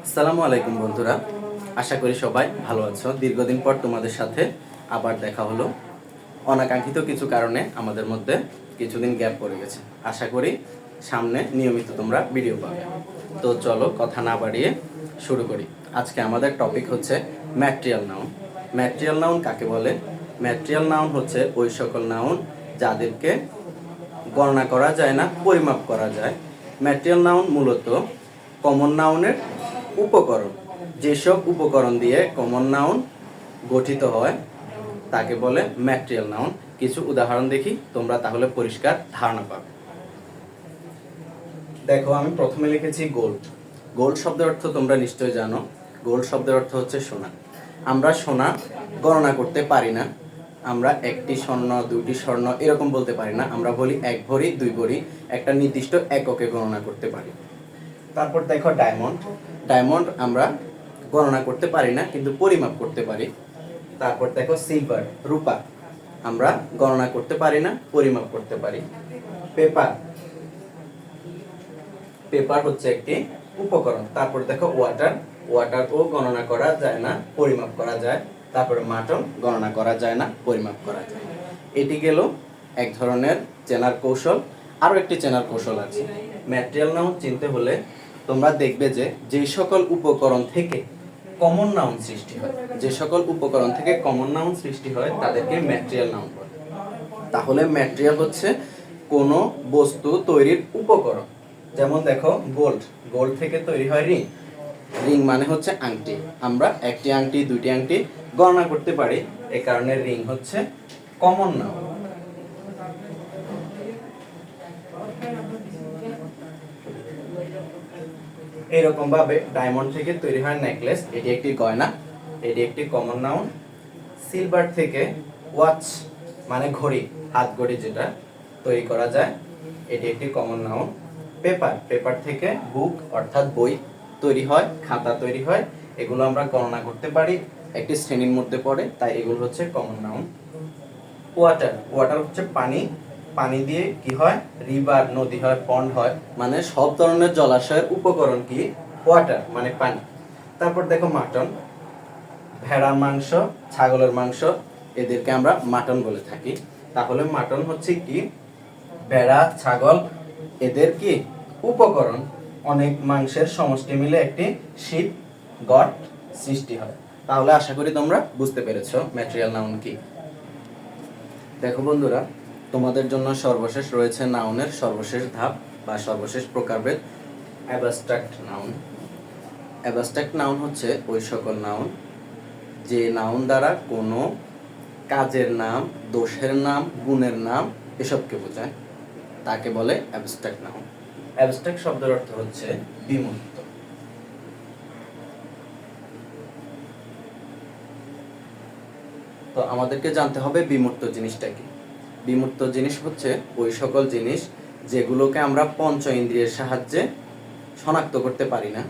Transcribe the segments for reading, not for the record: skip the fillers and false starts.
আসসালামু আলাইকুম বন্ধুরা, আশা করি সবাই ভালো আছো। দীর্ঘদিন পর তোমাদের সাথে আবার দেখা হলো। অনাকাঙ্ক্ষিত কিছু কারণে আমাদের মধ্যে কিছুদিন গ্যাপ পড়ে গেছে। আশা করি সামনে নিয়মিত তোমরা ভিডিও পাবে। তো চলো কথা না বাড়িয়ে শুরু করি। আজকে আমাদের টপিক হচ্ছে ম্যাটেরিয়াল নাউন। ম্যাটেরিয়াল নাউন কাকে বলে? ম্যাটেরিয়াল নাউন হচ্ছে ওই সকল নাউন যাদেরকে গণনা করা যায় না, পরিমাপ করা যায়। ম্যাটেরিয়াল নাউন মূলত কমন নাউনের উপকরণ। যেসব উপকরণ দিয়ে কমন নাউন গঠিত হয় তাকে বলে ম্যাটেরিয়াল নাউন। কিছু উদাহরণ দেখি, তোমরা তাহলে পরিষ্কার ধারণা পাবে। দেখো, আমি প্রথমে লিখেছি গোল্ড। গোল্ড শব্দের অর্থ তোমরা নিশ্চয়ই জানো। গোল্ড শব্দের অর্থ হচ্ছে সোনা। আমরা সোনা গণনা করতে পারি না। আমরা একটি স্বর্ণ, দুইটি স্বর্ণ এরকম বলতে পারি না। আমরা বলি এক ভরি, দুই ভরি, একটা নির্দিষ্ট এককে গণনা করতে পারি। তারপর দেখো ডায়মন্ড। ডায়মন্ড আমরা গণনা করতে পারি না, কিন্তু পরিমাপ করতে পারি। তারপর দেখো সিলভার, রূপা। আমরা গণনা করতে পারি না, পরিমাপ করতে পারি। পেপার, পেপার হচ্ছে একটি উপকরণ। তারপর দেখো ওয়াটার। ওয়াটারও গণনা করা যায় না, পরিমাপ করা যায়। তারপরে মাটন, গণনা করা যায় না, পরিমাপ করা যায়। এটি গেল এক ধরনের চেনার কৌশল। আরও একটি চেনার কৌশল আছে। ম্যাটেরিয়াল নাউন চিনতে হলে তোমরা দেখবে যে যে সকল উপকরণ থেকে কমন নাউন সৃষ্টি হয়, যে সকল উপকরণ থেকে কমন নাউন সৃষ্টি হয় তাদেরকে ম্যাটেরিয়াল নাউন বলে। তাহলে ম্যাটেরিয়াল হচ্ছে কোনো বস্তু তৈরির উপকরণ। যেমন দেখো গোল্ড, গোল্ড থেকে তৈরি হয় রিং। রিং মানে হচ্ছে আংটি। আমরা একটি আংটি, দুইটি আংটি গণনা করতে পারি, এ কারণে রিং হচ্ছে কমন নাউন। এরকম ভাবে ডায়মন্ড থেকে তৈরি হয় নেকলেস, এটি একটি গয়না, এটি একটি কমন নাউন। সিলভার থেকে ওয়াচ মানে ঘড়ি, হাত ঘড়ি যেটা তৈরি করা যায়, এটি একটি কমন নাউন। পেপার, পেপার থেকে বুক অর্থাৎ বই তৈরি হয়, খাতা তৈরি হয়, এগুলো আমরা গণনা করতে পারি, একটি শ্রেণীর মধ্যে পড়ে, তাই এগুলো হচ্ছে কমন নাউন। ওয়াটার, ওয়াটার হচ্ছে পানি। পানি দিয়ে কি হয়? রিভার, নদী হয়, পন্ড হয়, মানে সব ধরনের জলাশয়ের উপকরণ কি? ওয়াটার মানে পানি। তারপর দেখো মাটন, ভেড়ার মাংস, ছাগলের মাংস, এদেরকে আমরা মাটন বলে থাকি। তাহলে মাটন হচ্ছে কি? ভেড়া, ছাগল, এদের কি উপকরণ। অনেক মাংসের সমষ্টি মিলে একটি শিপ, গট সৃষ্টি হয়। তাহলে আশা করি তোমরা বুঝতে পেরেছো ম্যাটেরিয়াল নাউন কি। দেখো বন্ধুরা, তোমাদের জন্য সর্বশেষ রয়েছে নাউনের সর্বশেষ ধাপ বা সর্বশেষ প্রকারভেদ, অ্যাবস্ট্রাক্ট নাউন। অ্যাবস্ট্রাক্ট নাউন হচ্ছে ওই সকল নাউন যে নাউন দ্বারা কোনো কাজের নাম, দোষের নাম, গুণের নাম এসবকে বোঝায়, তাকে বলে অ্যাবস্ট্রাক্ট নাউন। অ্যাবস্ট্রাক্ট শব্দের অর্থ হচ্ছে বিমূর্ত। তো আমাদেরকে জানতে হবে বিমূর্ত জিনিসটা কি। বিমূর্ত জিনিস হচ্ছে ওই সকল জিনিস যেগুলোকে আমরা পঞ্চ ইন্দ্রিয়ের সাহায্যে শনাক্ত করতে পারি না।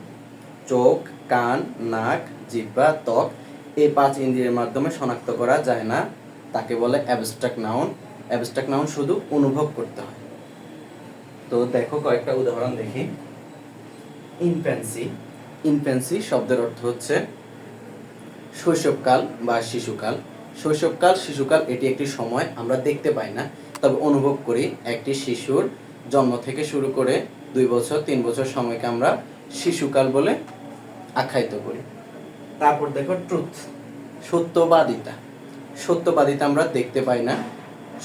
চোখ, কান, নাক, জিহ্বা, ত্বক, এই পাঁচ ইন্দ্রিয়ের মাধ্যমে শনাক্ত করা যায় না, তাকে বলে অ্যাবস্ট্রাক্ট নাউন। অ্যাবস্ট্রাক্ট নাউন শুধু অনুভব করতে হয়। তো দেখো কয়েকটা উদাহরণ দেখি। ইনফ্যান্সি, ইনফ্যান্সি শব্দের অর্থ হচ্ছে শৈশবকাল বা শিশুকাল। শৈশবকাল, শিশুকাল এটি একটি সময়, আমরা দেখতে পাই না, তবে অনুভব করি। একটি শিশুর জন্ম থেকে শুরু করে 2 বছর 3 বছর সময়কে আমরা শিশুকাল বলে আখ্যায়িত করি। তারপর দেখো ট্রুথ, সত্যবাদিতা। সত্যবাদিতা আমরা দেখতে পাই না,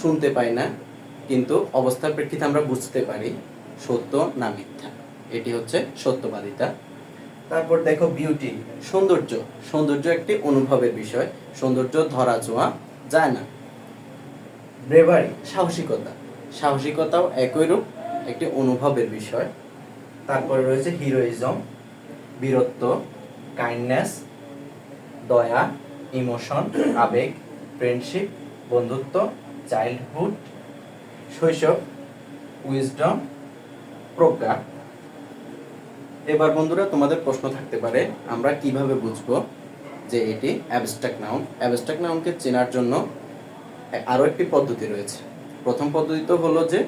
শুনতে পাই না, কিন্তু অবস্থার প্রেক্ষিতে আমরা বুঝতে পারি সত্য না মিথ্যা, এটি হচ্ছে সত্যবাদিতা। তারপর দেখো বিউটি, সৌন্দর্য। সৌন্দর্য একটি অনুভবের বিষয়, সৌন্দর্য ধরা ছোঁয়া যায় না। ব্রেভারি, সাহসিকতা। সাহসিকতাও একই রূপ, একটি অনুভবের বিষয়। তারপরে রয়েছে হিরোইজম, বীরত্ব, কাইন্ডনেস, দয়া, ইমোশন, আবেগ, ফ্রেন্ডশিপ, বন্ধুত্ব, চাইল্ডহুড, শৈশব, উইজডম, প্রজ্ঞা। এবার বন্ধুরা তোমাদের প্রশ্ন থাকতে পারে, আমরা কিভাবে বুঝবো যে এটি অ্যাবস্ট্রাক্ট নাউন? অ্যাবস্ট্রাক্ট নাউনকে চেনার জন্য আরও একটি পদ্ধতি রয়েছে। প্রথম পদ্ধতি তো হলো যে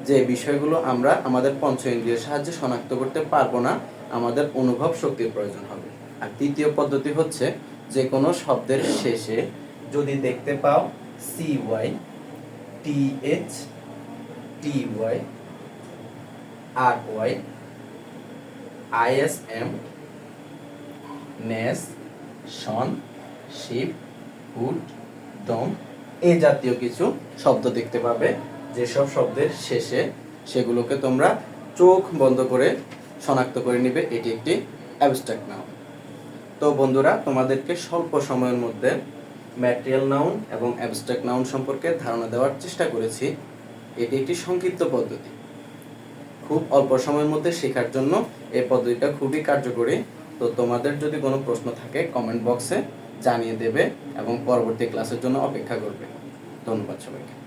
যে বিষয়গুলো আমরা আমাদের পঞ্চ ইন্দ্রিয়ের সাহায্যে শনাক্ত করতে পারবো না, আমাদের অনুভব শক্তির প্রয়োজন হবে। আর তৃতীয় পদ্ধতি হচ্ছে যে কোনো শব্দের শেষে যদি দেখতে পাও CY, TH, TY, RY, ISM, নেস, শন, শিপ, হুড, দম এই জাতীয় কিছু শব্দ দেখতে পাবে। যেসব শব্দের শেষে সেগুলোকে তোমরা চোখ বন্ধ করে শনাক্ত করে নিবে এটি একটি অ্যাবস্ট্রাক্ট নাউন। তো বন্ধুরা, তোমাদেরকে স্বল্প সময়ের মধ্যে ম্যাটেরিয়াল নাউন এবং অ্যাবস্ট্রাক্ট নাউন সম্পর্কে ধারণা দেওয়ার চেষ্টা করেছি। এটি একটি সংক্ষিপ্ত পদ্ধতি, খুব অল্প সময়ের মধ্যে শেখার জন্য এই পদ্ধতিটা খুবই কার্যকরী। তো তোমাদের যদি কোনো প্রশ্ন থাকে কমেন্ট বক্সে জানিয়ে দেবে এবং পরবর্তী ক্লাসের জন্য অপেক্ষা করবে। ধন্যবাদ সবাইকে।